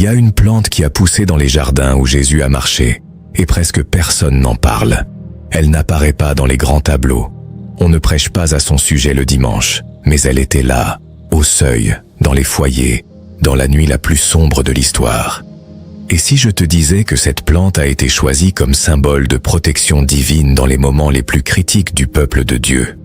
y a une plante qui a poussé dans les jardins où Jésus a marché, et presque personne n'en parle. Elle n'apparaît pas dans les grands tableaux. On ne prêche pas à son sujet le dimanche, mais elle était là, au seuil, dans les foyers, dans la nuit la plus sombre de l'histoire. Et si je te disais que cette plante a été choisie comme symbole de protection divine dans les moments les plus critiques du peuple de Dieu?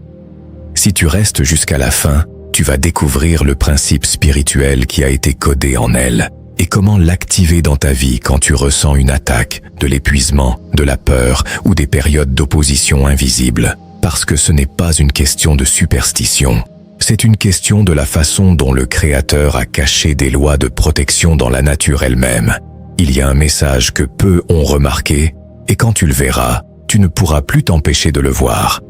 Si tu restes jusqu'à la fin, tu vas découvrir le principe spirituel qui a été codé en elle et comment l'activer dans ta vie quand tu ressens une attaque, de l'épuisement, de la peur ou des périodes d'opposition invisibles. Parce que ce n'est pas une question de superstition, c'est une question de la façon dont le Créateur a caché des lois de protection dans la nature elle-même. Il y a un message que peu ont remarqué, et quand tu le verras, tu ne pourras plus t'empêcher de le voir.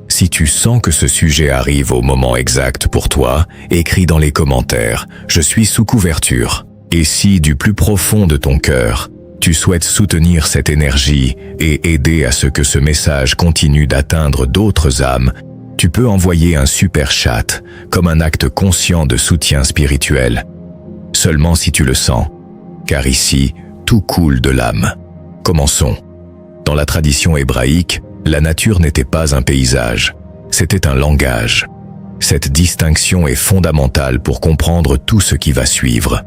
Si tu sens que ce sujet arrive au moment exact pour toi, écris dans les commentaires « Je suis sous couverture ». Et si, du plus profond de ton cœur, tu souhaites soutenir cette énergie et aider à ce que ce message continue d'atteindre d'autres âmes, tu peux envoyer un super chat comme un acte conscient de soutien spirituel. Seulement si tu le sens, car ici, tout coule de l'âme. Commençons. Dans la tradition hébraïque, la nature n'était pas un paysage, c'était un langage. Cette distinction est fondamentale pour comprendre tout ce qui va suivre.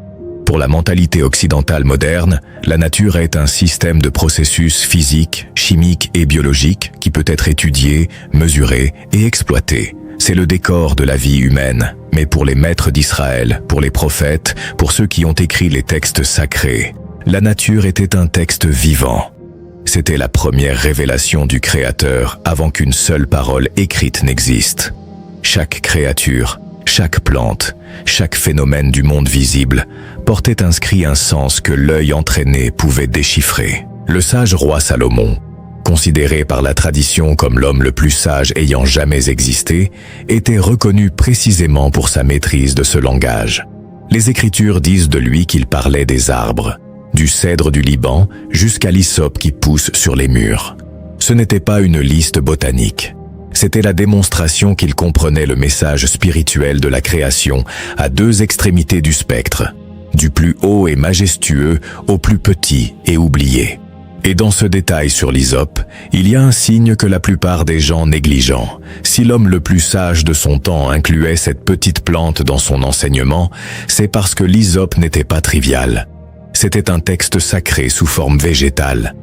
Pour la mentalité occidentale moderne, la nature est un système de processus physiques, chimiques et biologiques qui peut être étudié, mesuré et exploité. C'est le décor de la vie humaine, mais pour les maîtres d'Israël, pour les prophètes, pour ceux qui ont écrit les textes sacrés, la nature était un texte vivant. C'était la première révélation du Créateur avant qu'une seule parole écrite n'existe. Chaque créature, chaque plante, chaque phénomène du monde visible portait inscrit un sens que l'œil entraîné pouvait déchiffrer. Le sage roi Salomon, considéré par la tradition comme l'homme le plus sage ayant jamais existé, était reconnu précisément pour sa maîtrise de ce langage. Les Écritures disent de lui qu'il parlait des arbres, du cèdre du Liban jusqu'à l'hysope qui pousse sur les murs. Ce n'était pas une liste botanique. C'était la démonstration qu'il comprenait le message spirituel de la création à deux extrémités du spectre, du plus haut et majestueux au plus petit et oublié. Et dans ce détail sur l'hysope, il y a un signe que la plupart des gens négligent. Si l'homme le plus sage de son temps incluait cette petite plante dans son enseignement, c'est parce que l'hysope n'était pas trivial. C'était un texte sacré sous forme végétale.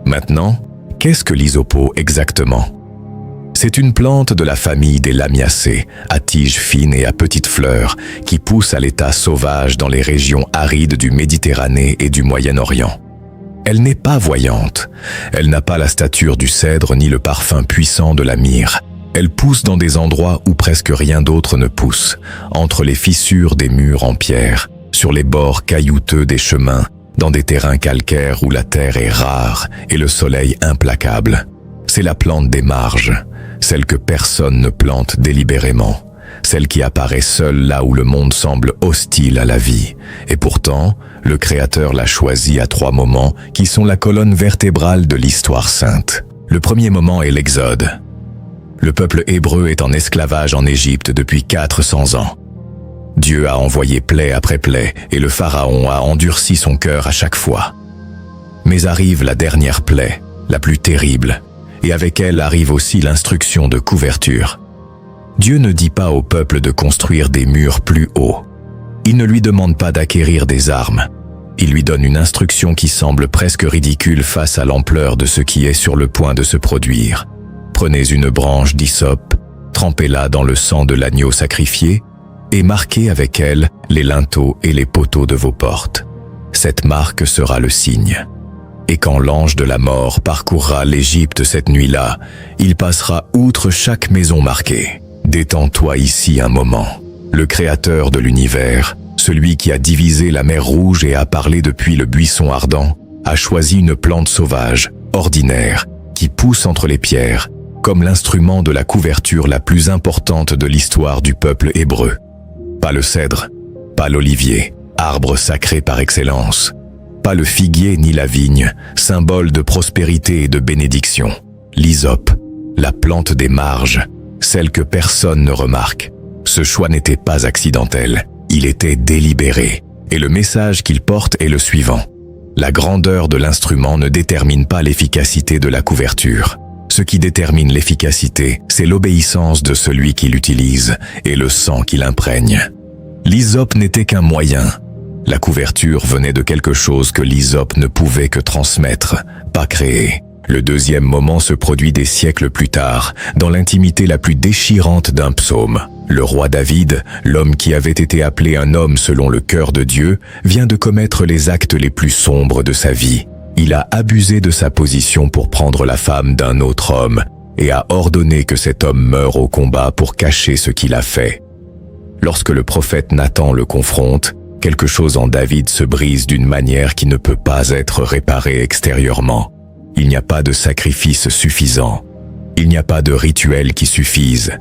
Maintenant, qu'est-ce que l'hysopo exactement ? C'est une plante de la famille des lamiacées, à tiges fines et à petites fleurs, qui pousse à l'état sauvage dans les régions arides du Méditerranée et du Moyen-Orient. Elle n'est pas voyante. Elle n'a pas la stature du cèdre ni le parfum puissant de la myrrhe. Elle pousse dans des endroits où presque rien d'autre ne pousse, entre les fissures des murs en pierre, sur les bords caillouteux des chemins, dans des terrains calcaires où la terre est rare et le soleil implacable. C'est la plante des marges, celle que personne ne plante délibérément, celle qui apparaît seule là où le monde semble hostile à la vie. Et pourtant, le Créateur l'a choisie à 3 moments qui sont la colonne vertébrale de l'histoire sainte. Le premier moment est l'Exode. Le peuple hébreu est en esclavage en Égypte depuis 400 ans. Dieu a envoyé plaie après plaie et le pharaon a endurci son cœur à chaque fois. Mais arrive la dernière plaie, la plus terrible, et avec elle arrive aussi l'instruction de couverture. Dieu ne dit pas au peuple de construire des murs plus hauts. Il ne lui demande pas d'acquérir des armes. Il lui donne une instruction qui semble presque ridicule face à l'ampleur de ce qui est sur le point de se produire. Prenez une branche d'hysope, trempez-la dans le sang de l'agneau sacrifié, et marquez avec elle les linteaux et les poteaux de vos portes. Cette marque sera le signe. Et quand l'ange de la mort parcourra l'Égypte cette nuit-là, il passera outre chaque maison marquée. Détends-toi ici un moment. Le Créateur de l'univers, celui qui a divisé la mer Rouge et a parlé depuis le buisson ardent, a choisi une plante sauvage, ordinaire, qui pousse entre les pierres, comme l'instrument de la couverture la plus importante de l'histoire du peuple hébreu. Pas le cèdre, pas l'olivier, arbre sacré par excellence. Pas le figuier ni la vigne, symbole de prospérité et de bénédiction. L'hysope, la plante des marges, celle que personne ne remarque. Ce choix n'était pas accidentel, il était délibéré. Et le message qu'il porte est le suivant. La grandeur de l'instrument ne détermine pas l'efficacité de la couverture. Ce qui détermine l'efficacité, c'est l'obéissance de celui qui l'utilise et le sang qui l'imprègne. L'hysope n'était qu'un moyen. La couverture venait de quelque chose que l'hysope ne pouvait que transmettre, pas créer. Le deuxième moment se produit des siècles plus tard, dans l'intimité la plus déchirante d'un psaume. Le roi David, l'homme qui avait été appelé un homme selon le cœur de Dieu, vient de commettre les actes les plus sombres de sa vie. Il a abusé de sa position pour prendre la femme d'un autre homme et a ordonné que cet homme meure au combat pour cacher ce qu'il a fait. Lorsque le prophète Nathan le confronte, quelque chose en David se brise d'une manière qui ne peut pas être réparée extérieurement. Il n'y a pas de sacrifice suffisant. Il n'y a pas de rituel qui suffise.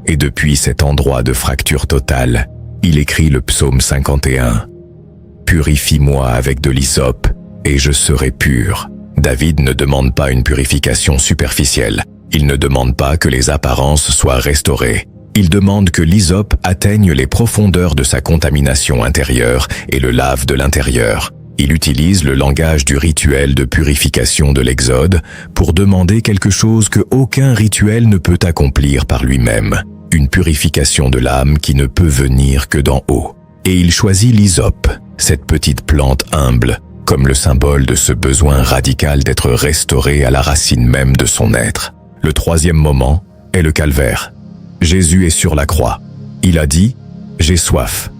Et depuis cet endroit de fracture totale, il écrit le psaume 51. « Purifie-moi avec de l'hysope, et je serai pur. » David ne demande pas une purification superficielle. Il ne demande pas que les apparences soient restaurées. Il demande que l'hysope atteigne les profondeurs de sa contamination intérieure et le lave de l'intérieur. Il utilise le langage du rituel de purification de l'Exode pour demander quelque chose que aucun rituel ne peut accomplir par lui-même. Une purification de l'âme qui ne peut venir que d'en haut. Et il choisit l'hysope, cette petite plante humble, comme le symbole de ce besoin radical d'être restauré à la racine même de son être. Le troisième moment est le calvaire. Jésus est sur la croix. Il a dit « J'ai soif ».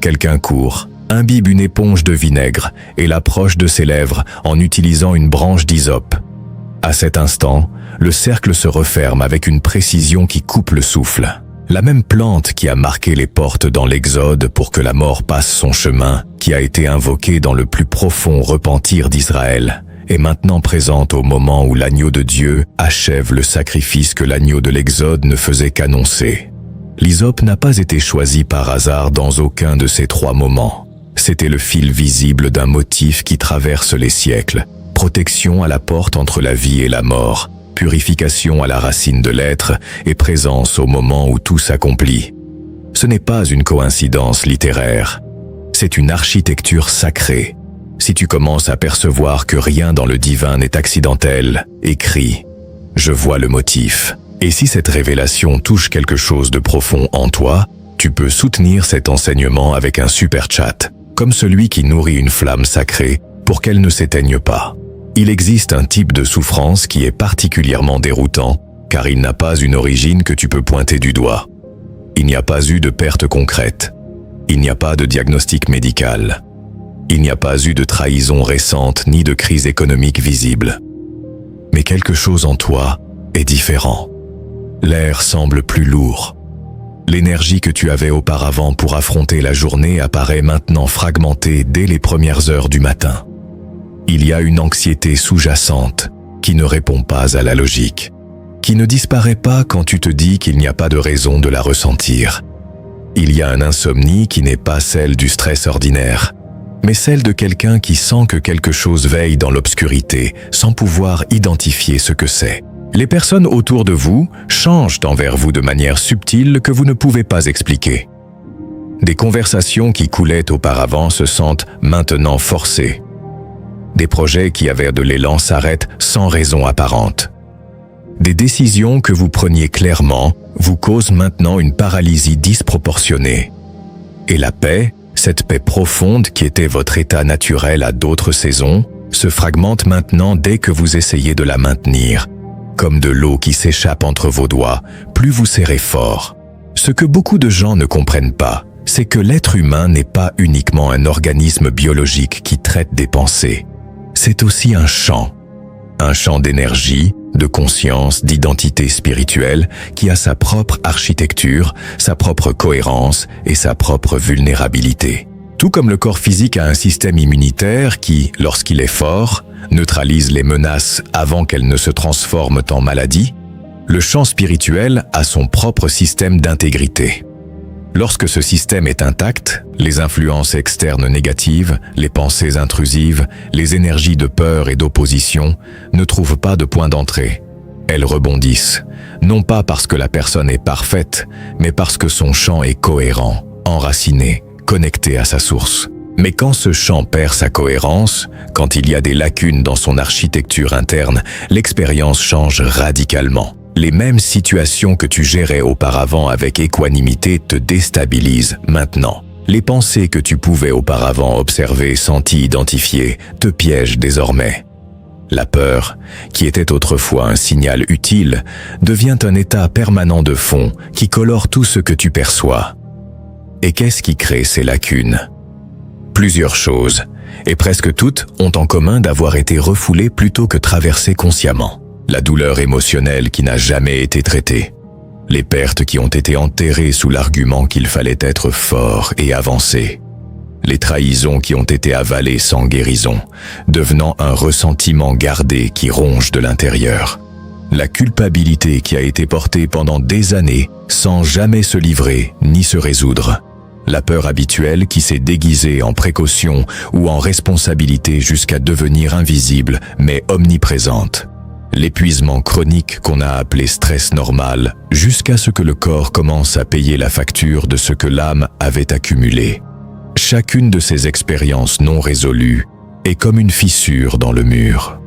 Quelqu'un court, imbibe une éponge de vinaigre et l'approche de ses lèvres en utilisant une branche d'hysope. À cet instant, le cercle se referme avec une précision qui coupe le souffle. La même plante qui a marqué les portes dans l'Exode pour que la mort passe son chemin, qui a été invoquée dans le plus profond repentir d'Israël, est maintenant présente au moment où l'agneau de Dieu achève le sacrifice que l'agneau de l'Exode ne faisait qu'annoncer. L'hysope n'a pas été choisi par hasard dans aucun de ces trois moments. C'était le fil visible d'un motif qui traverse les siècles. Protection à la porte entre la vie et la mort, purification à la racine de l'être et présence au moment où tout s'accomplit. Ce n'est pas une coïncidence littéraire, c'est une architecture sacrée. Si tu commences à percevoir que rien dans le divin n'est accidentel, écris « Je vois le motif ». Et si cette révélation touche quelque chose de profond en toi, tu peux soutenir cet enseignement avec un super chat, comme celui qui nourrit une flamme sacrée pour qu'elle ne s'éteigne pas. Il existe un type de souffrance qui est particulièrement déroutant, car il n'a pas une origine que tu peux pointer du doigt. Il n'y a pas eu de perte concrète. Il n'y a pas de diagnostic médical. Il n'y a pas eu de trahison récente ni de crise économique visible. Mais quelque chose en toi est différent. L'air semble plus lourd. L'énergie que tu avais auparavant pour affronter la journée apparaît maintenant fragmentée dès les premières heures du matin. Il y a une anxiété sous-jacente qui ne répond pas à la logique, qui ne disparaît pas quand tu te dis qu'il n'y a pas de raison de la ressentir. Il y a une insomnie qui n'est pas celle du stress ordinaire, mais celle de quelqu'un qui sent que quelque chose veille dans l'obscurité sans pouvoir identifier ce que c'est. Les personnes autour de vous changent envers vous de manière subtile que vous ne pouvez pas expliquer. Des conversations qui coulaient auparavant se sentent maintenant forcées. Des projets qui avaient de l'élan s'arrêtent sans raison apparente. Des décisions que vous preniez clairement vous causent maintenant une paralysie disproportionnée. Et la paix, cette paix profonde qui était votre état naturel à d'autres saisons, se fragmente maintenant dès que vous essayez de la maintenir. Comme de l'eau qui s'échappe entre vos doigts, plus vous serrez fort. Ce que beaucoup de gens ne comprennent pas, c'est que l'être humain n'est pas uniquement un organisme biologique qui traite des pensées. C'est aussi un champ d'énergie, de conscience, d'identité spirituelle qui a sa propre architecture, sa propre cohérence et sa propre vulnérabilité. Tout comme le corps physique a un système immunitaire qui, lorsqu'il est fort, neutralise les menaces avant qu'elles ne se transforment en maladie, le champ spirituel a son propre système d'intégrité. Lorsque ce système est intact, les influences externes négatives, les pensées intrusives, les énergies de peur et d'opposition ne trouvent pas de point d'entrée. Elles rebondissent, non pas parce que la personne est parfaite, mais parce que son champ est cohérent, enraciné, connecté à sa source. Mais quand ce champ perd sa cohérence, quand il y a des lacunes dans son architecture interne, l'expérience change radicalement. Les mêmes situations que tu gérais auparavant avec équanimité te déstabilisent maintenant. Les pensées que tu pouvais auparavant observer, sentir, identifier, te piègent désormais. La peur, qui était autrefois un signal utile, devient un état permanent de fond qui colore tout ce que tu perçois. Et qu'est-ce qui crée ces lacunes? Plusieurs choses, et presque toutes ont en commun d'avoir été refoulées plutôt que traversées consciemment. La douleur émotionnelle qui n'a jamais été traitée. Les pertes qui ont été enterrées sous l'argument qu'il fallait être fort et avancé. Les trahisons qui ont été avalées sans guérison, devenant un ressentiment gardé qui ronge de l'intérieur. La culpabilité qui a été portée pendant des années sans jamais se livrer ni se résoudre. La peur habituelle qui s'est déguisée en précaution ou en responsabilité jusqu'à devenir invisible mais omniprésente. L'épuisement chronique qu'on a appelé stress normal jusqu'à ce que le corps commence à payer la facture de ce que l'âme avait accumulé. Chacune de ces expériences non résolues est comme une fissure dans le mur.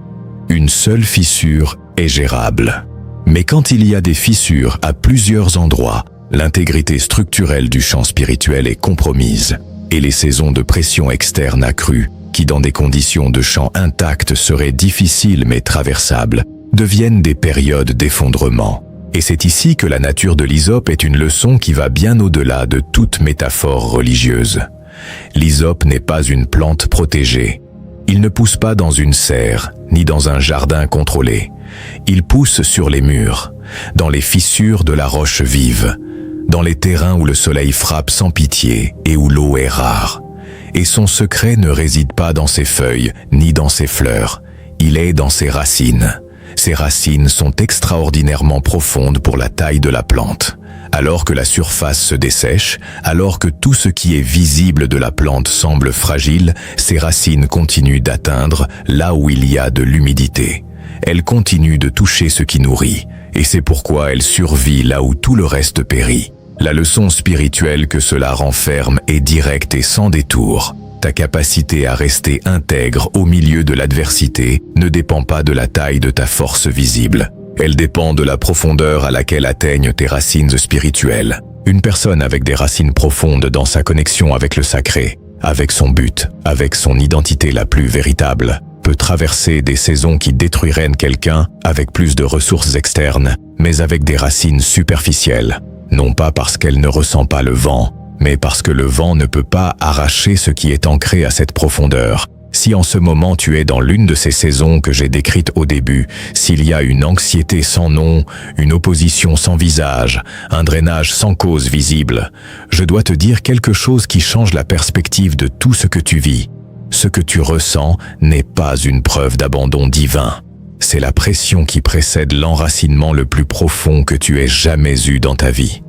Une seule fissure est gérable. Mais quand il y a des fissures à plusieurs endroits, l'intégrité structurelle du champ spirituel est compromise et les saisons de pression externe accrues, qui dans des conditions de champ intact seraient difficiles mais traversables, deviennent des périodes d'effondrement. Et c'est ici que la nature de l'hysope est une leçon qui va bien au-delà de toute métaphore religieuse. L'hysope n'est pas une plante protégée. Il ne pousse pas dans une serre, ni dans un jardin contrôlé. Il pousse sur les murs, dans les fissures de la roche vive, dans les terrains où le soleil frappe sans pitié et où l'eau est rare. Et son secret ne réside pas dans ses feuilles, ni dans ses fleurs. Il est dans ses racines. Ses racines sont extraordinairement profondes pour la taille de la plante. Alors que la surface se dessèche, alors que tout ce qui est visible de la plante semble fragile, ses racines continuent d'atteindre là où il y a de l'humidité. Elle continue de toucher ce qui nourrit, et c'est pourquoi elle survit là où tout le reste périt. La leçon spirituelle que cela renferme est directe et sans détour. Ta capacité à rester intègre au milieu de l'adversité ne dépend pas de la taille de ta force visible. Elle dépend de la profondeur à laquelle atteignent tes racines spirituelles. Une personne avec des racines profondes dans sa connexion avec le sacré, avec son but, avec son identité la plus véritable, peut traverser des saisons qui détruiraient quelqu'un avec plus de ressources externes, mais avec des racines superficielles. Non pas parce qu'elle ne ressent pas le vent, mais parce que le vent ne peut pas arracher ce qui est ancré à cette profondeur. Si en ce moment tu es dans l'une de ces saisons que j'ai décrites au début, s'il y a une anxiété sans nom, une opposition sans visage, un drainage sans cause visible, je dois te dire quelque chose qui change la perspective de tout ce que tu vis. Ce que tu ressens n'est pas une preuve d'abandon divin. C'est la pression qui précède l'enracinement le plus profond que tu aies jamais eu dans ta vie.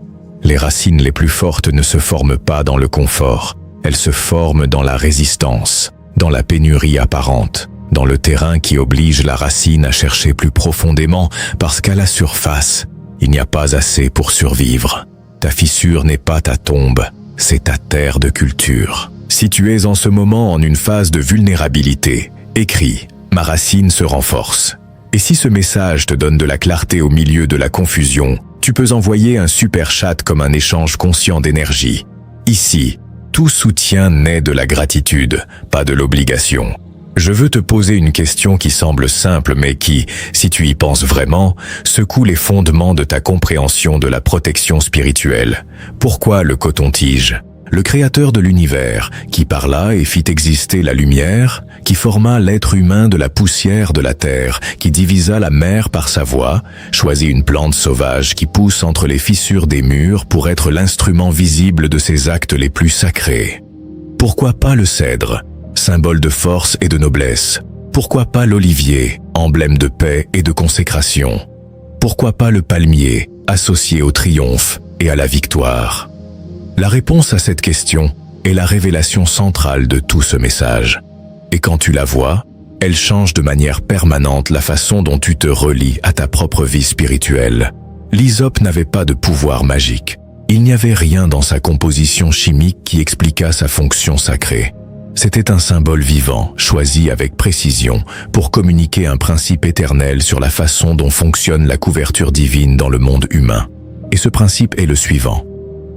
Les racines les plus fortes ne se forment pas dans le confort, elles se forment dans la résistance, dans la pénurie apparente, dans le terrain qui oblige la racine à chercher plus profondément parce qu'à la surface, il n'y a pas assez pour survivre. Ta fissure n'est pas ta tombe, c'est ta terre de culture. Si tu es en ce moment en une phase de vulnérabilité, écris « Ma racine se renforce ». Et si ce message te donne de la clarté au milieu de la confusion, tu peux envoyer un super chat comme un échange conscient d'énergie. Ici, tout soutien naît de la gratitude, pas de l'obligation. Je veux te poser une question qui semble simple mais qui, si tu y penses vraiment, secoue les fondements de ta compréhension de la protection spirituelle. Pourquoi le coton-tige ? Le créateur de l'univers, qui parla et fit exister la lumière, qui forma l'être humain de la poussière de la terre, qui divisa la mer par sa voix, choisit une plante sauvage qui pousse entre les fissures des murs pour être l'instrument visible de ses actes les plus sacrés. Pourquoi pas le cèdre, symbole de force et de noblesse? Pourquoi pas l'olivier, emblème de paix et de consécration? Pourquoi pas le palmier, associé au triomphe et à la victoire? La réponse à cette question est la révélation centrale de tout ce message. Et quand tu la vois, elle change de manière permanente la façon dont tu te relies à ta propre vie spirituelle. L'hysope n'avait pas de pouvoir magique. Il n'y avait rien dans sa composition chimique qui expliquât sa fonction sacrée. C'était un symbole vivant, choisi avec précision, pour communiquer un principe éternel sur la façon dont fonctionne la couverture divine dans le monde humain. Et ce principe est le suivant.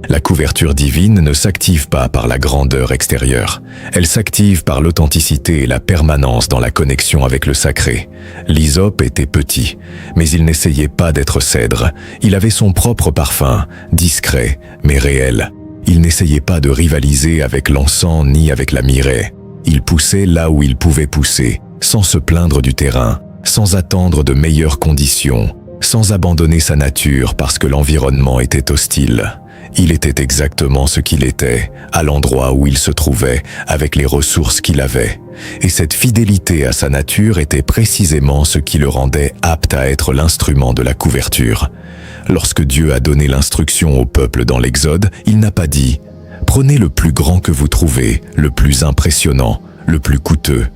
La couverture divine ne s'active pas par la grandeur extérieure. Elle s'active par l'authenticité et la permanence dans la connexion avec le sacré. L'hysope était petit, mais il n'essayait pas d'être cèdre. Il avait son propre parfum, discret, mais réel. Il n'essayait pas de rivaliser avec l'encens ni avec la myrrhe. Il poussait là où il pouvait pousser, sans se plaindre du terrain, sans attendre de meilleures conditions, sans abandonner sa nature parce que l'environnement était hostile. Il était exactement ce qu'il était, à l'endroit où il se trouvait, avec les ressources qu'il avait. Et cette fidélité à sa nature était précisément ce qui le rendait apte à être l'instrument de la couverture. Lorsque Dieu a donné l'instruction au peuple dans l'Exode, il n'a pas dit « Prenez le plus grand que vous trouvez, le plus impressionnant, le plus coûteux ».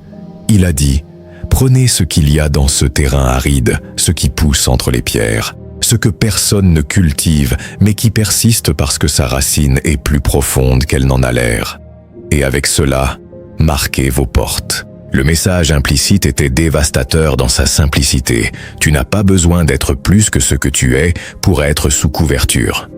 Il a dit « Prenez ce qu'il y a dans ce terrain aride, ce qui pousse entre les pierres, ce que personne ne cultive, mais qui persiste parce que sa racine est plus profonde qu'elle n'en a l'air. Et avec cela, marquez vos portes ». Le message implicite était dévastateur dans sa simplicité. Tu n'as pas besoin d'être plus que ce que tu es pour être sous couverture.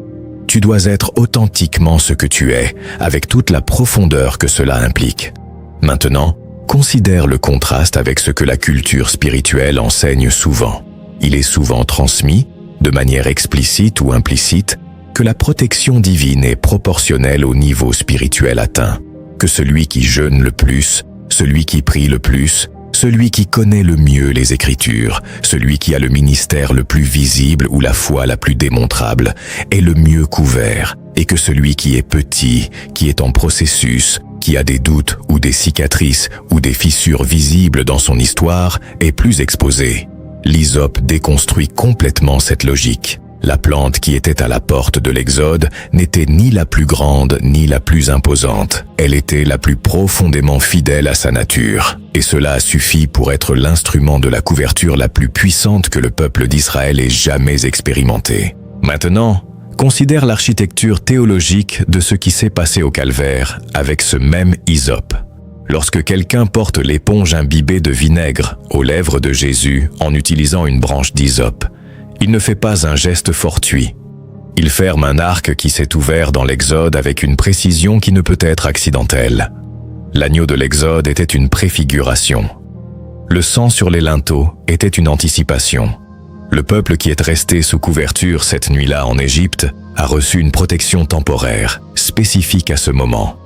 Tu dois être authentiquement ce que tu es, avec toute la profondeur que cela implique. Maintenant, considère le contraste avec ce que la culture spirituelle enseigne souvent. Il est souvent transmis, de manière explicite ou implicite, que la protection divine est proportionnelle au niveau spirituel atteint, que celui qui jeûne le plus, celui qui prie le plus, celui qui connaît le mieux les Écritures, celui qui a le ministère le plus visible ou la foi la plus démontrable, est le mieux couvert, et que celui qui est petit, qui est en processus, qui a des doutes ou des cicatrices ou des fissures visibles dans son histoire, est plus exposé. L'hysope déconstruit complètement cette logique. La plante qui était à la porte de l'Exode n'était ni la plus grande ni la plus imposante. Elle était la plus profondément fidèle à sa nature. Et cela a suffi pour être l'instrument de la couverture la plus puissante que le peuple d'Israël ait jamais expérimentée. Maintenant, considère l'architecture théologique de ce qui s'est passé au calvaire avec ce même hysope. Lorsque quelqu'un porte l'éponge imbibée de vinaigre aux lèvres de Jésus en utilisant une branche d'hysope, il ne fait pas un geste fortuit. Il ferme un arc qui s'est ouvert dans l'Exode avec une précision qui ne peut être accidentelle. L'agneau de l'Exode était une préfiguration. Le sang sur les linteaux était une anticipation. Le peuple qui est resté sous couverture cette nuit-là en Égypte a reçu une protection temporaire, spécifique à ce moment.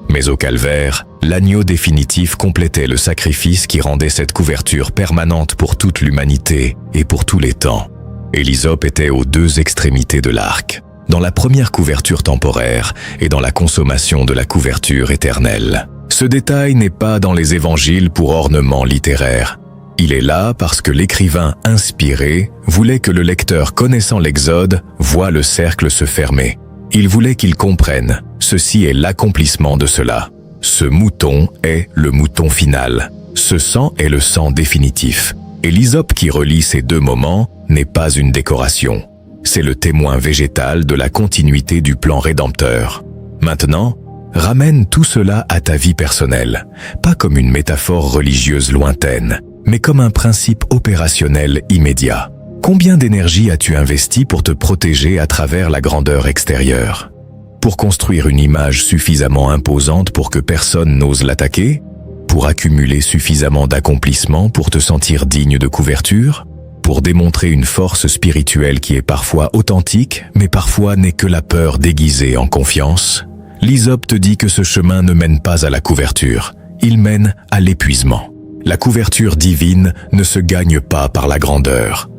Mais au calvaire, l'agneau définitif complétait le sacrifice qui rendait cette couverture permanente pour toute l'humanité et pour tous les temps. Et l'hysope était aux deux extrémités de l'arc, dans la première couverture temporaire et dans la consommation de la couverture éternelle. Ce détail n'est pas dans les évangiles pour ornement littéraire. Il est là parce que l'écrivain inspiré voulait que le lecteur connaissant l'Exode voie le cercle se fermer. Il voulait qu'il comprenne, ceci est l'accomplissement de cela. Ce mouton est le mouton final. Ce sang est le sang définitif. Et l'hysope qui relie ces deux moments n'est pas une décoration. C'est le témoin végétal de la continuité du plan rédempteur. Maintenant, ramène tout cela à ta vie personnelle, pas comme une métaphore religieuse lointaine, mais comme un principe opérationnel immédiat. Combien d'énergie as-tu investi pour te protéger à travers la grandeur extérieure? Pour construire une image suffisamment imposante pour que personne n'ose l'attaquer? Pour accumuler suffisamment d'accomplissements pour te sentir digne de couverture? Pour démontrer une force spirituelle qui est parfois authentique, mais parfois n'est que la peur déguisée en confiance? L'hysope te dit que ce chemin ne mène pas à la couverture, il mène à l'épuisement. La couverture divine ne se gagne pas par la grandeur.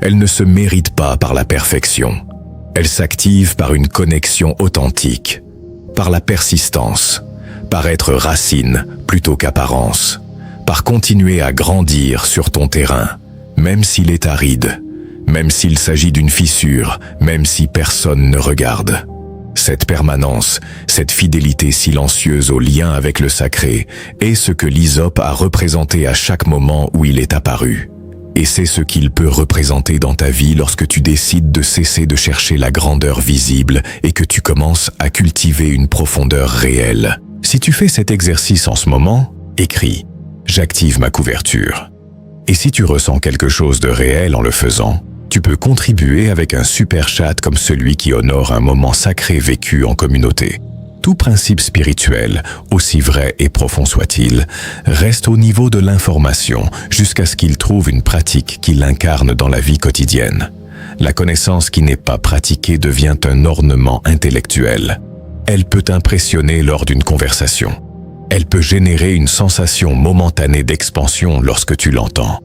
Elle ne se mérite pas par la perfection. Elle s'active par une connexion authentique, par la persistance, par être racine plutôt qu'apparence, par continuer à grandir sur ton terrain, même s'il est aride, même s'il s'agit d'une fissure, même si personne ne regarde. Cette permanence, cette fidélité silencieuse au lien avec le sacré est ce que l'hysope a représenté à chaque moment où il est apparu. Et c'est ce qu'il peut représenter dans ta vie lorsque tu décides de cesser de chercher la grandeur visible et que tu commences à cultiver une profondeur réelle, Si tu fais cet exercice en ce moment, écris « J'active ma couverture ». Et si tu ressens quelque chose de réel en le faisant, tu peux contribuer avec un super chat comme celui qui honore un moment sacré vécu en communauté. Tout principe spirituel, aussi vrai et profond soit-il, reste au niveau de l'information jusqu'à ce qu'il trouve une pratique qui l'incarne dans la vie quotidienne. La connaissance qui n'est pas pratiquée devient un ornement intellectuel. Elle peut impressionner lors d'une conversation. Elle peut générer une sensation momentanée d'expansion lorsque tu l'entends.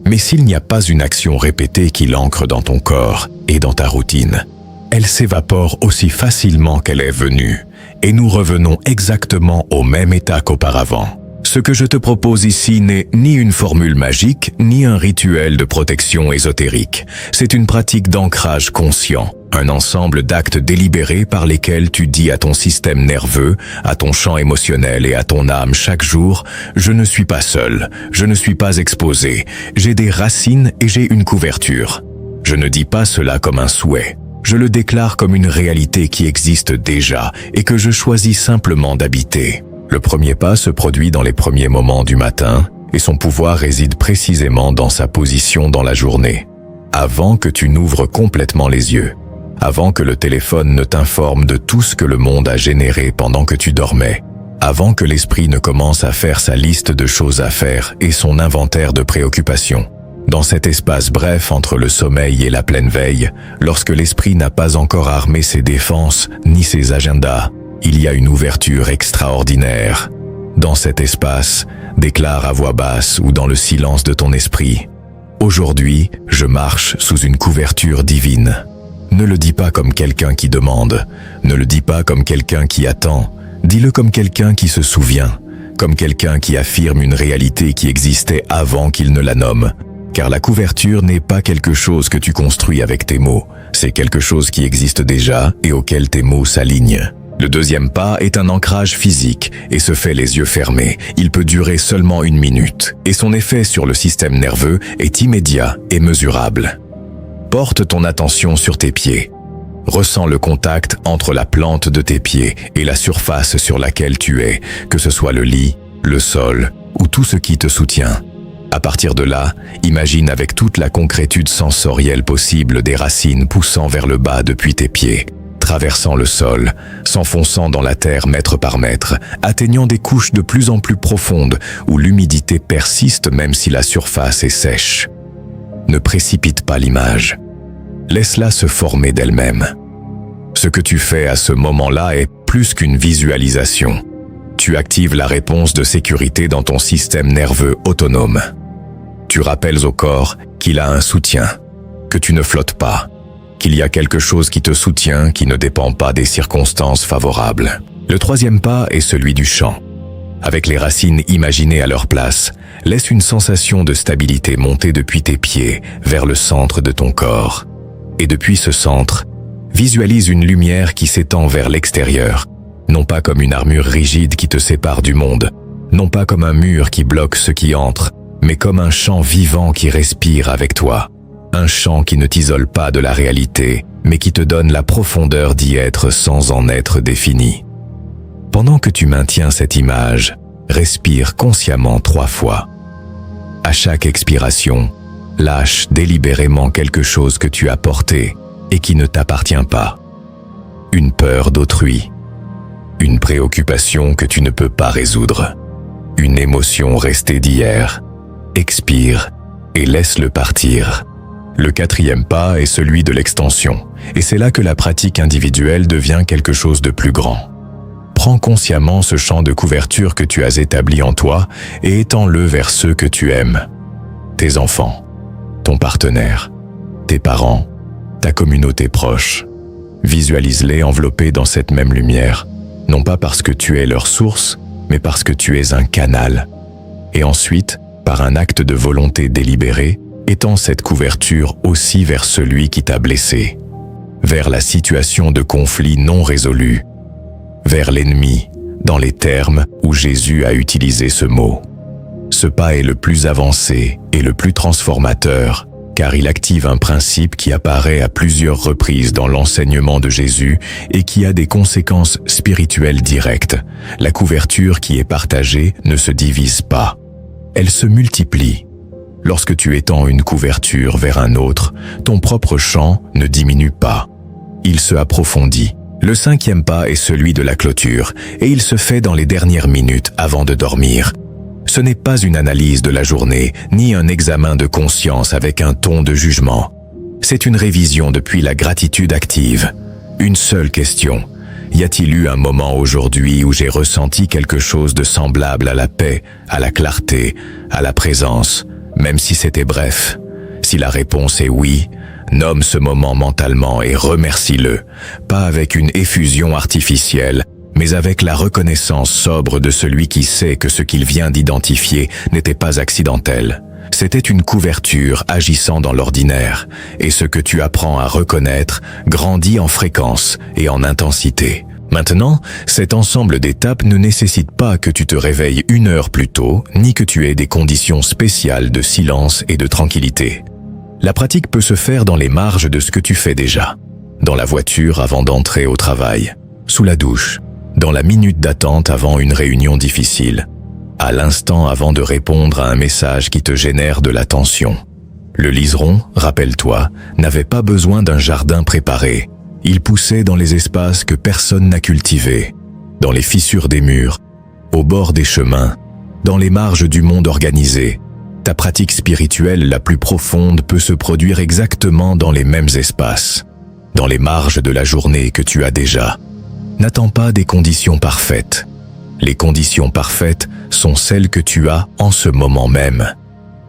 Mais s'il n'y a pas une action répétée qui l'ancre dans ton corps et dans ta routine, elle s'évapore aussi facilement qu'elle est venue, et nous revenons exactement au même état qu'auparavant. Ce que je te propose ici n'est ni une formule magique, ni un rituel de protection ésotérique. C'est une pratique d'ancrage conscient, un ensemble d'actes délibérés par lesquels tu dis à ton système nerveux, à ton champ émotionnel et à ton âme chaque jour « Je ne suis pas seul, je ne suis pas exposé, j'ai des racines et j'ai une couverture ». Je ne dis pas cela comme un souhait. Je le déclare comme une réalité qui existe déjà et que je choisis simplement d'habiter. Le premier pas se produit dans les premiers moments du matin et son pouvoir réside précisément dans sa position dans la journée. Avant que tu n'ouvres complètement les yeux, avant que le téléphone ne t'informe de tout ce que le monde a généré pendant que tu dormais, avant que l'esprit ne commence à faire sa liste de choses à faire et son inventaire de préoccupations. Dans cet espace bref entre le sommeil et la pleine veille, lorsque l'esprit n'a pas encore armé ses défenses ni ses agendas, il y a une ouverture extraordinaire. Dans cet espace, déclare à voix basse ou dans le silence de ton esprit « Aujourd'hui, je marche sous une couverture divine ». Ne le dis pas comme quelqu'un qui demande, ne le dis pas comme quelqu'un qui attend, dis-le comme quelqu'un qui se souvient, comme quelqu'un qui affirme une réalité qui existait avant qu'il ne la nomme. Car la couverture n'est pas quelque chose que tu construis avec tes mots, c'est quelque chose qui existe déjà et auquel tes mots s'alignent. Le deuxième pas est un ancrage physique et se fait les yeux fermés. Il peut durer seulement 1 minute et son effet sur le système nerveux est immédiat et mesurable. Porte ton attention sur tes pieds. Ressens le contact entre la plante de tes pieds et la surface sur laquelle tu es, que ce soit le lit, le sol ou tout ce qui te soutient. À partir de là, imagine avec toute la concrétude sensorielle possible des racines poussant vers le bas depuis tes pieds, traversant le sol, s'enfonçant dans la terre mètre par mètre, atteignant des couches de plus en plus profondes où l'humidité persiste même si la surface est sèche. Ne précipite pas l'image. Laisse-la se former d'elle-même. Ce que tu fais à ce moment-là est plus qu'une visualisation. Tu actives la réponse de sécurité dans ton système nerveux autonome. Tu rappelles au corps qu'il a un soutien, que tu ne flottes pas, qu'il y a quelque chose qui te soutient qui ne dépend pas des circonstances favorables. Le troisième pas est celui du chant. Avec les racines imaginées à leur place, laisse une sensation de stabilité monter depuis tes pieds vers le centre de ton corps. Et depuis ce centre, visualise une lumière qui s'étend vers l'extérieur, non pas comme une armure rigide qui te sépare du monde, non pas comme un mur qui bloque ce qui entre, mais comme un champ vivant qui respire avec toi. Un champ qui ne t'isole pas de la réalité, mais qui te donne la profondeur d'y être sans en être défini. Pendant que tu maintiens cette image, respire consciemment 3 fois. À chaque expiration, lâche délibérément quelque chose que tu as porté et qui ne t'appartient pas. Une peur d'autrui, une préoccupation que tu ne peux pas résoudre, une émotion restée d'hier. Expire et laisse-le partir. Le 4e pas est celui de l'extension, et c'est là que la pratique individuelle devient quelque chose de plus grand. Prends consciemment ce champ de couverture que tu as établi en toi et étends-le vers ceux que tu aimes. Tes enfants, ton partenaire, tes parents, ta communauté proche. Visualise-les enveloppés dans cette même lumière, non pas parce que tu es leur source, mais parce que tu es un canal. Et ensuite, par un acte de volonté délibéré, étends cette couverture aussi vers celui qui t'a blessé, vers la situation de conflit non résolu, vers l'ennemi, dans les termes où Jésus a utilisé ce mot. Ce pas est le plus avancé et le plus transformateur, car il active un principe qui apparaît à plusieurs reprises dans l'enseignement de Jésus et qui a des conséquences spirituelles directes. La couverture qui est partagée ne se divise pas. Elle se multiplie. Lorsque tu étends une couverture vers un autre, ton propre champ ne diminue pas. Il se approfondit. Le 5e pas est celui de la clôture, et il se fait dans les dernières minutes avant de dormir. Ce n'est pas une analyse de la journée, ni un examen de conscience avec un ton de jugement. C'est une révision depuis la gratitude active. Une seule question. Y a-t-il eu un moment aujourd'hui où j'ai ressenti quelque chose de semblable à la paix, à la clarté, à la présence, même si c'était bref? Si la réponse est oui, nomme ce moment mentalement et remercie-le, pas avec une effusion artificielle, mais avec la reconnaissance sobre de celui qui sait que ce qu'il vient d'identifier n'était pas accidentel. C'était une couverture agissant dans l'ordinaire, et ce que tu apprends à reconnaître grandit en fréquence et en intensité. Maintenant, cet ensemble d'étapes ne nécessite pas que tu te réveilles 1 heure plus tôt, ni que tu aies des conditions spéciales de silence et de tranquillité. La pratique peut se faire dans les marges de ce que tu fais déjà. Dans la voiture avant d'entrer au travail, sous la douche, dans la minute d'attente avant une réunion difficile, à l'instant avant de répondre à un message qui te génère de la tension. Le liseron, rappelle-toi, n'avait pas besoin d'un jardin préparé. Il poussait dans les espaces que personne n'a cultivés, dans les fissures des murs, au bord des chemins, dans les marges du monde organisé. Ta pratique spirituelle la plus profonde peut se produire exactement dans les mêmes espaces, dans les marges de la journée que tu as déjà. N'attends pas des conditions parfaites. Les conditions parfaites sont celles que tu as en ce moment même.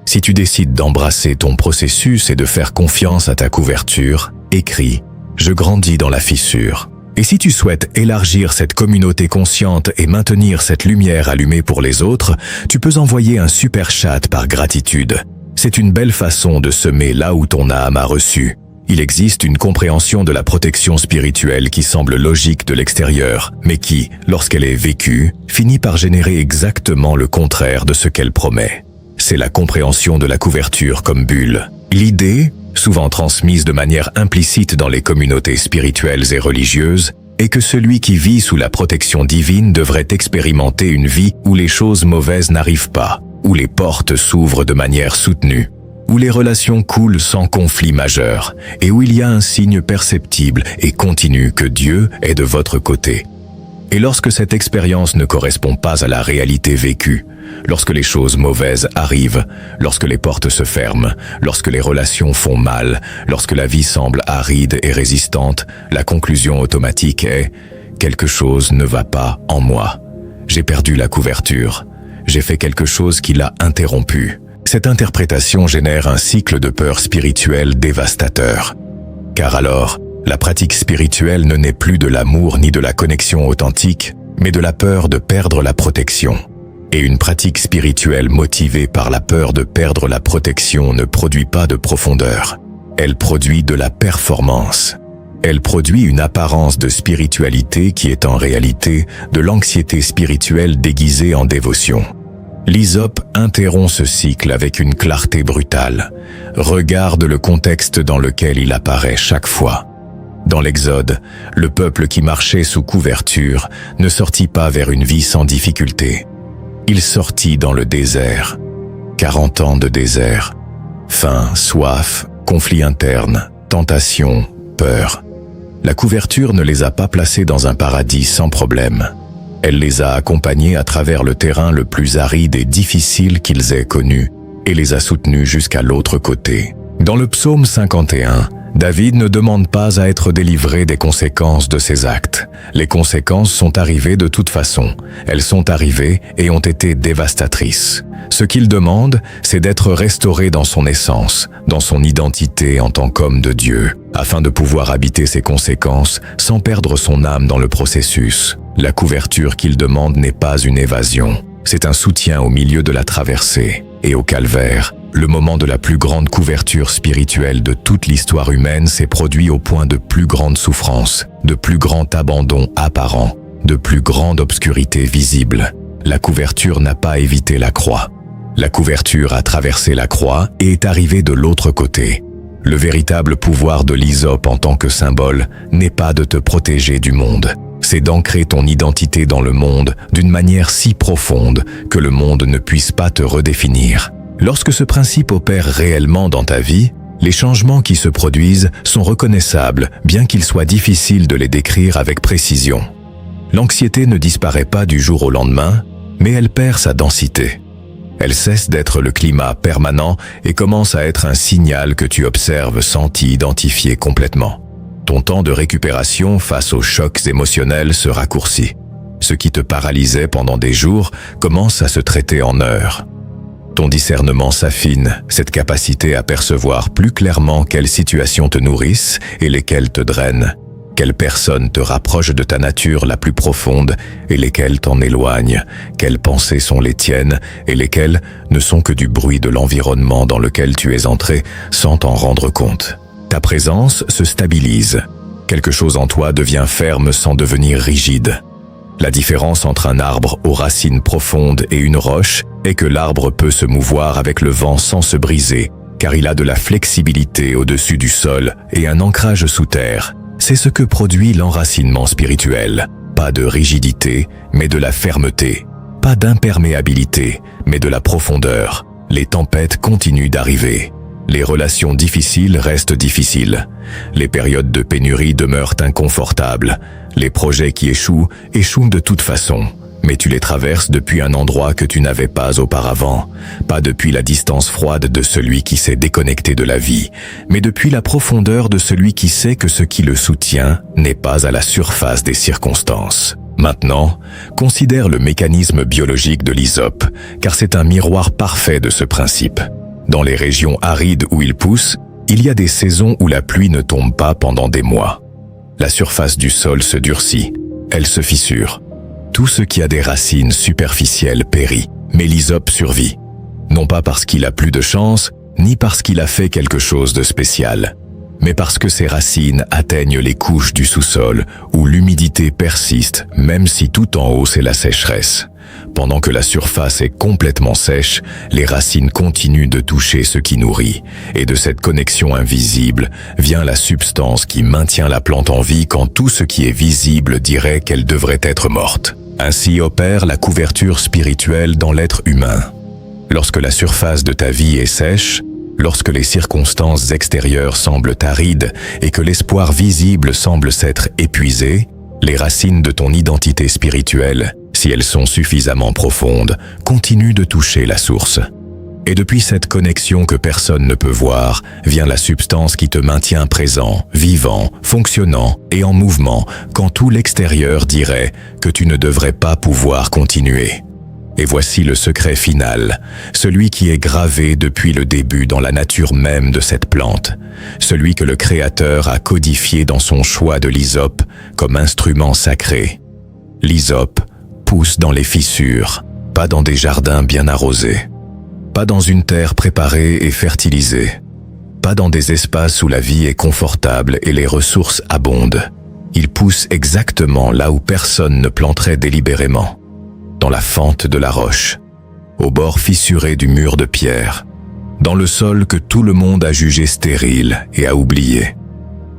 Si tu décides d'embrasser ton processus et de faire confiance à ta couverture, écris « Je grandis dans la fissure ». Et si tu souhaites élargir cette communauté consciente et maintenir cette lumière allumée pour les autres, tu peux envoyer un super chat par gratitude. C'est une belle façon de semer là où ton âme a reçu. Il existe une compréhension de la protection spirituelle qui semble logique de l'extérieur, mais qui, lorsqu'elle est vécue, finit par générer exactement le contraire de ce qu'elle promet. C'est la compréhension de la couverture comme bulle. L'idée, souvent transmise de manière implicite dans les communautés spirituelles et religieuses, est que celui qui vit sous la protection divine devrait expérimenter une vie où les choses mauvaises n'arrivent pas, où les portes s'ouvrent de manière soutenue, où les relations coulent sans conflit majeur, et où il y a un signe perceptible et continu que Dieu est de votre côté. Et lorsque cette expérience ne correspond pas à la réalité vécue, lorsque les choses mauvaises arrivent, lorsque les portes se ferment, lorsque les relations font mal, lorsque la vie semble aride et résistante, la conclusion automatique est « quelque chose ne va pas en moi. J'ai perdu la couverture. J'ai fait quelque chose qui l'a interrompu. » Cette interprétation génère un cycle de peur spirituelle dévastateur. Car alors, la pratique spirituelle ne naît plus de l'amour ni de la connexion authentique, mais de la peur de perdre la protection. Et une pratique spirituelle motivée par la peur de perdre la protection ne produit pas de profondeur. Elle produit de la performance. Elle produit une apparence de spiritualité qui est en réalité de l'anxiété spirituelle déguisée en dévotion. L'Hysope interrompt ce cycle avec une clarté brutale. Regarde le contexte dans lequel il apparaît chaque fois. Dans l'Exode, le peuple qui marchait sous couverture ne sortit pas vers une vie sans difficulté. Il sortit dans le désert. 40 ans de désert. Faim, soif, conflits internes, tentation, peur. La couverture ne les a pas placés dans un paradis sans problème. Elle les a accompagnés à travers le terrain le plus aride et difficile qu'ils aient connu et les a soutenus jusqu'à l'autre côté. Dans le psaume 51, David ne demande pas à être délivré des conséquences de ses actes. Les conséquences sont arrivées de toute façon. Elles sont arrivées et ont été dévastatrices. Ce qu'il demande, c'est d'être restauré dans son essence, dans son identité en tant qu'homme de Dieu, afin de pouvoir habiter ses conséquences sans perdre son âme dans le processus. La couverture qu'il demande n'est pas une évasion. C'est un soutien au milieu de la traversée. Et au calvaire, le moment de la plus grande couverture spirituelle de toute l'histoire humaine s'est produit au point de plus grande souffrance, de plus grand abandon apparent, de plus grande obscurité visible. La couverture n'a pas évité la croix. La couverture a traversé la croix et est arrivée de l'autre côté. Le véritable pouvoir de l'hysope en tant que symbole n'est pas de te protéger du monde. C'est d'ancrer ton identité dans le monde d'une manière si profonde que le monde ne puisse pas te redéfinir. Lorsque ce principe opère réellement dans ta vie, les changements qui se produisent sont reconnaissables, bien qu'il soit difficile de les décrire avec précision. L'anxiété ne disparaît pas du jour au lendemain, mais elle perd sa densité. Elle cesse d'être le climat permanent et commence à être un signal que tu observes sans t'y identifier complètement. Ton temps de récupération face aux chocs émotionnels se raccourcit. Ce qui te paralysait pendant des jours commence à se traiter en heures. Ton discernement s'affine, cette capacité à percevoir plus clairement quelles situations te nourrissent et lesquelles te drainent, quelles personnes te rapprochent de ta nature la plus profonde et lesquelles t'en éloignent, quelles pensées sont les tiennes et lesquelles ne sont que du bruit de l'environnement dans lequel tu es entré sans t'en rendre compte. Ta présence se stabilise. Quelque chose en toi devient ferme sans devenir rigide. La différence entre un arbre aux racines profondes et une roche est que l'arbre peut se mouvoir avec le vent sans se briser, car il a de la flexibilité au-dessus du sol et un ancrage sous terre. C'est ce que produit l'enracinement spirituel. Pas de rigidité, mais de la fermeté. Pas d'imperméabilité, mais de la profondeur. Les tempêtes continuent d'arriver. Les relations difficiles restent difficiles. Les périodes de pénurie demeurent inconfortables. Les projets qui échouent de toute façon. Mais tu les traverses depuis un endroit que tu n'avais pas auparavant. Pas depuis la distance froide de celui qui s'est déconnecté de la vie, mais depuis la profondeur de celui qui sait que ce qui le soutient n'est pas à la surface des circonstances. Maintenant, considère le mécanisme biologique de l'hysope, car c'est un miroir parfait de ce principe. Dans les régions arides où il pousse, il y a des saisons où la pluie ne tombe pas pendant des mois. La surface du sol se durcit, elle se fissure. Tout ce qui a des racines superficielles périt, mais l'hysope survit. Non pas parce qu'il a plus de chance, ni parce qu'il a fait quelque chose de spécial, mais parce que ses racines atteignent les couches du sous-sol où l'humidité persiste, même si tout en haut c'est la sécheresse. Pendant que la surface est complètement sèche, les racines continuent de toucher ce qui nourrit, et de cette connexion invisible vient la substance qui maintient la plante en vie quand tout ce qui est visible dirait qu'elle devrait être morte. Ainsi opère la couverture spirituelle dans l'être humain. Lorsque la surface de ta vie est sèche, lorsque les circonstances extérieures semblent arides et que l'espoir visible semble s'être épuisé, les racines de ton identité spirituelle, si elles sont suffisamment profondes, continuent de toucher la source. Et depuis cette connexion que personne ne peut voir, vient la substance qui te maintient présent, vivant, fonctionnant et en mouvement, quand tout l'extérieur dirait que tu ne devrais pas pouvoir continuer. Et voici le secret final, celui qui est gravé depuis le début dans la nature même de cette plante, celui que le Créateur a codifié dans son choix de l'hysope comme instrument sacré. L'hysope pousse dans les fissures, pas dans des jardins bien arrosés, pas dans une terre préparée et fertilisée, pas dans des espaces où la vie est confortable et les ressources abondent. Il pousse exactement là où personne ne planterait délibérément, dans la fente de la roche, au bord fissuré du mur de pierre, dans le sol que tout le monde a jugé stérile et a oublié.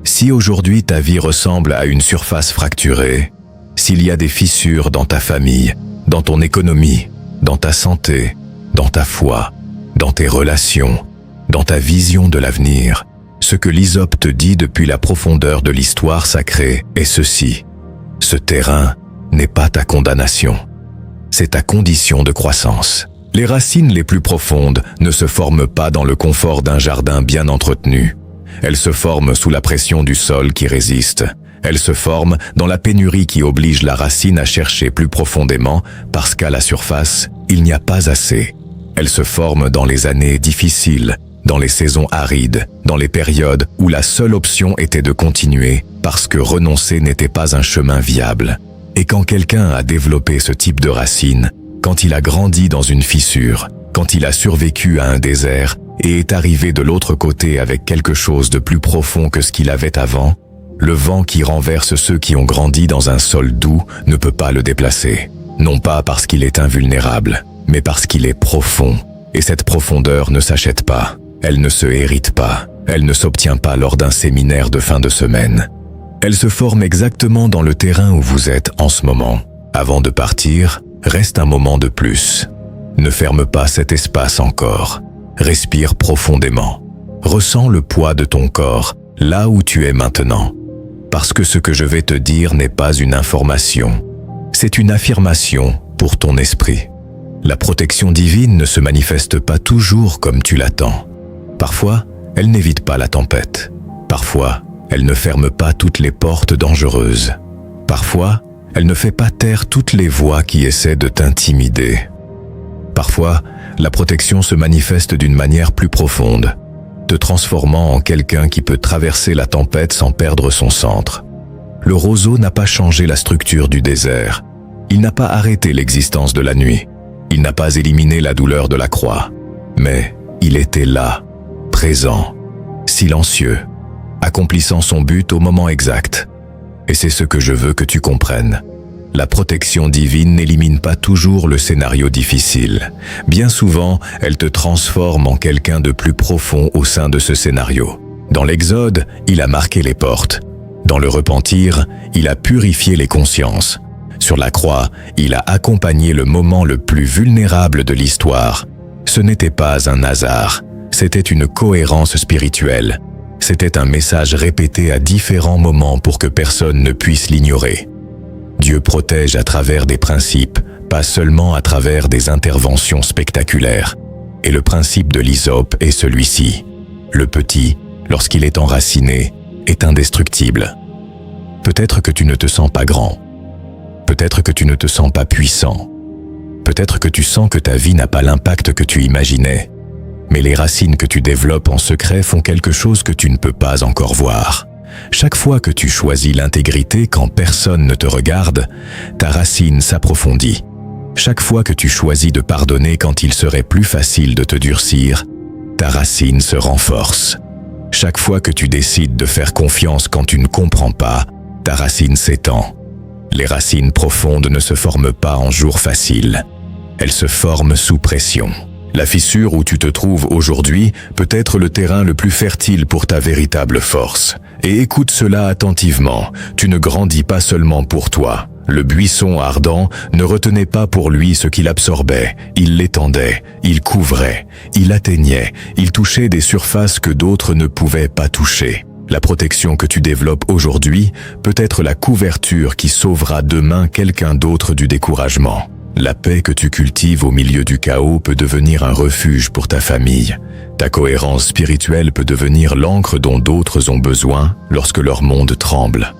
Si aujourd'hui ta vie ressemble à une surface fracturée, s'il y a des fissures dans ta famille, dans ton économie, dans ta santé, dans ta foi, dans tes relations, dans ta vision de l'avenir, ce que l'hysope te dit depuis la profondeur de l'histoire sacrée est ceci: ce terrain n'est pas ta condamnation, c'est ta condition de croissance. Les racines les plus profondes ne se forment pas dans le confort d'un jardin bien entretenu. Elles se forment sous la pression du sol qui résiste. Elles se forment dans la pénurie qui oblige la racine à chercher plus profondément parce qu'à la surface, il n'y a pas assez. Elles se forment dans les années difficiles, dans les saisons arides, dans les périodes où la seule option était de continuer parce que renoncer n'était pas un chemin viable. Et quand quelqu'un a développé ce type de racines, quand il a grandi dans une fissure, quand il a survécu à un désert et est arrivé de l'autre côté avec quelque chose de plus profond que ce qu'il avait avant, le vent qui renverse ceux qui ont grandi dans un sol doux ne peut pas le déplacer. Non pas parce qu'il est invulnérable, mais parce qu'il est profond, Et cette profondeur ne s'achète pas, elle ne se hérite pas, elle ne s'obtient pas lors d'un séminaire de fin de semaine. Elle se forme exactement dans le terrain où vous êtes en ce moment. Avant de partir, reste un moment de plus. Ne ferme pas cet espace encore. Respire profondément. Ressens le poids de ton corps, là où tu es maintenant. Parce que ce que je vais te dire n'est pas une information. C'est une affirmation pour ton esprit. La protection divine ne se manifeste pas toujours comme tu l'attends. Parfois, elle n'évite pas la tempête. Parfois, elle ne ferme pas toutes les portes dangereuses. Parfois, elle ne fait pas taire toutes les voix qui essaient de t'intimider. Parfois, la protection se manifeste d'une manière plus profonde, te transformant en quelqu'un qui peut traverser la tempête sans perdre son centre. Le roseau n'a pas changé la structure du désert. Il n'a pas arrêté l'existence de la nuit. Il n'a pas éliminé la douleur de la croix. Mais il était là, présent, silencieux, accomplissant son but au moment exact. Et c'est ce que je veux que tu comprennes. La protection divine n'élimine pas toujours le scénario difficile. Bien souvent, elle te transforme en quelqu'un de plus profond au sein de ce scénario. Dans l'Exode, il a marqué les portes. Dans le repentir, il a purifié les consciences. Sur la croix, il a accompagné le moment le plus vulnérable de l'histoire. Ce n'était pas un hasard, c'était une cohérence spirituelle. C'était un message répété à différents moments pour que personne ne puisse l'ignorer. Dieu protège à travers des principes, pas seulement à travers des interventions spectaculaires. Et le principe de l'hysope est celui-ci. Le petit, lorsqu'il est enraciné, est indestructible. Peut-être que tu ne te sens pas grand. Peut-être que tu ne te sens pas puissant. Peut-être que tu sens que ta vie n'a pas l'impact que tu imaginais. Mais les racines que tu développes en secret font quelque chose que tu ne peux pas encore voir. Chaque fois que tu choisis l'intégrité quand personne ne te regarde, ta racine s'approfondit. Chaque fois que tu choisis de pardonner quand il serait plus facile de te durcir, ta racine se renforce. Chaque fois que tu décides de faire confiance quand tu ne comprends pas, ta racine s'étend. Les racines profondes ne se forment pas en jours faciles. Elles se forment sous pression. La fissure où tu te trouves aujourd'hui peut être le terrain le plus fertile pour ta véritable force. Et écoute cela attentivement, tu ne grandis pas seulement pour toi. Le buisson ardent ne retenait pas pour lui ce qu'il absorbait, il l'étendait, il couvrait, il atteignait, il touchait des surfaces que d'autres ne pouvaient pas toucher. La protection que tu développes aujourd'hui peut être la couverture qui sauvera demain quelqu'un d'autre du découragement. La paix que tu cultives au milieu du chaos peut devenir un refuge pour ta famille. Ta cohérence spirituelle peut devenir l'encre dont d'autres ont besoin lorsque leur monde tremble.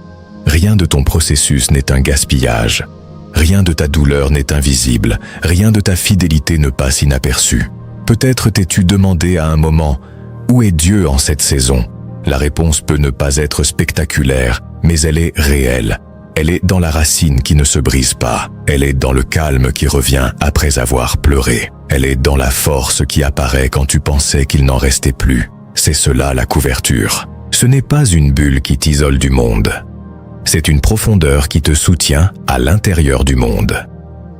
Rien de ton processus n'est un gaspillage. Rien de ta douleur n'est invisible. Rien de ta fidélité ne passe inaperçu. Peut-être t'es-tu demandé à un moment « Où est Dieu en cette saison ?» La réponse peut ne pas être spectaculaire, mais elle est réelle. Elle est dans la racine qui ne se brise pas. Elle est dans le calme qui revient après avoir pleuré. Elle est dans la force qui apparaît quand tu pensais qu'il n'en restait plus. C'est cela la couverture. Ce n'est pas une bulle qui t'isole du monde. C'est une profondeur qui te soutient à l'intérieur du monde.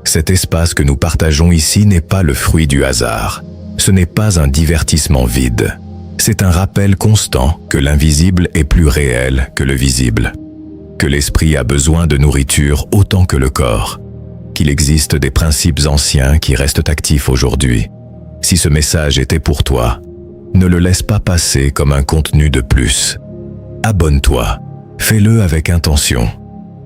Cet espace que nous partageons ici n'est pas le fruit du hasard. Ce n'est pas un divertissement vide. C'est un rappel constant que l'invisible est plus réel que le visible. Que l'esprit a besoin de nourriture autant que le corps. Qu'il existe des principes anciens qui restent actifs aujourd'hui. Si ce message était pour toi, ne le laisse pas passer comme un contenu de plus. Abonne-toi. Fais-le avec intention.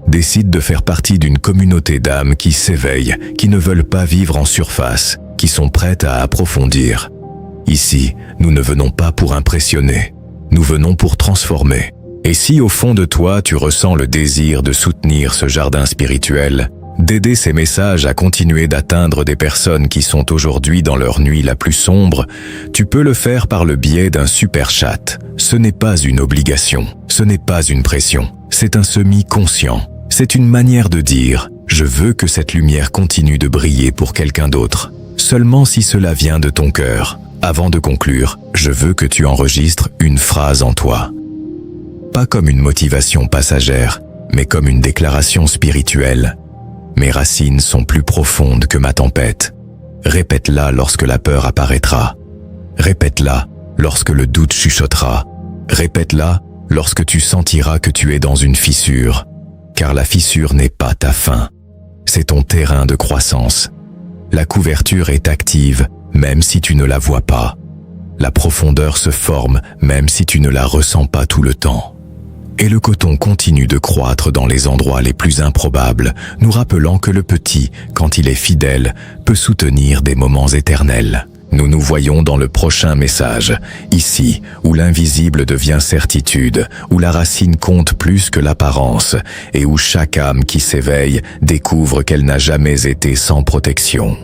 Décide de faire partie d'une communauté d'âmes qui s'éveillent, qui ne veulent pas vivre en surface, qui sont prêtes à approfondir. Ici, nous ne venons pas pour impressionner, nous venons pour transformer. Et si au fond de toi tu ressens le désir de soutenir ce jardin spirituel, d'aider ces messages à continuer d'atteindre des personnes qui sont aujourd'hui dans leur nuit la plus sombre, tu peux le faire par le biais d'un super chat. Ce n'est pas une obligation, ce n'est pas une pression, c'est un semi-conscient. C'est une manière de dire « Je veux que cette lumière continue de briller pour quelqu'un d'autre », seulement si cela vient de ton cœur. Avant de conclure, je veux que tu enregistres une phrase en toi. Pas comme une motivation passagère, mais comme une déclaration spirituelle. Mes racines sont plus profondes que ma tempête. Répète-la lorsque la peur apparaîtra. Répète-la lorsque le doute chuchotera. Répète-la lorsque tu sentiras que tu es dans une fissure, car la fissure n'est pas ta fin. C'est ton terrain de croissance. La couverture est active, même si tu ne la vois pas. La profondeur se forme, même si tu ne la ressens pas tout le temps. Et le coton continue de croître dans les endroits les plus improbables, nous rappelant que le petit, quand il est fidèle, peut soutenir des moments éternels. Nous nous voyons dans le prochain message, ici, où l'invisible devient certitude, où la racine compte plus que l'apparence, et où chaque âme qui s'éveille découvre qu'elle n'a jamais été sans protection.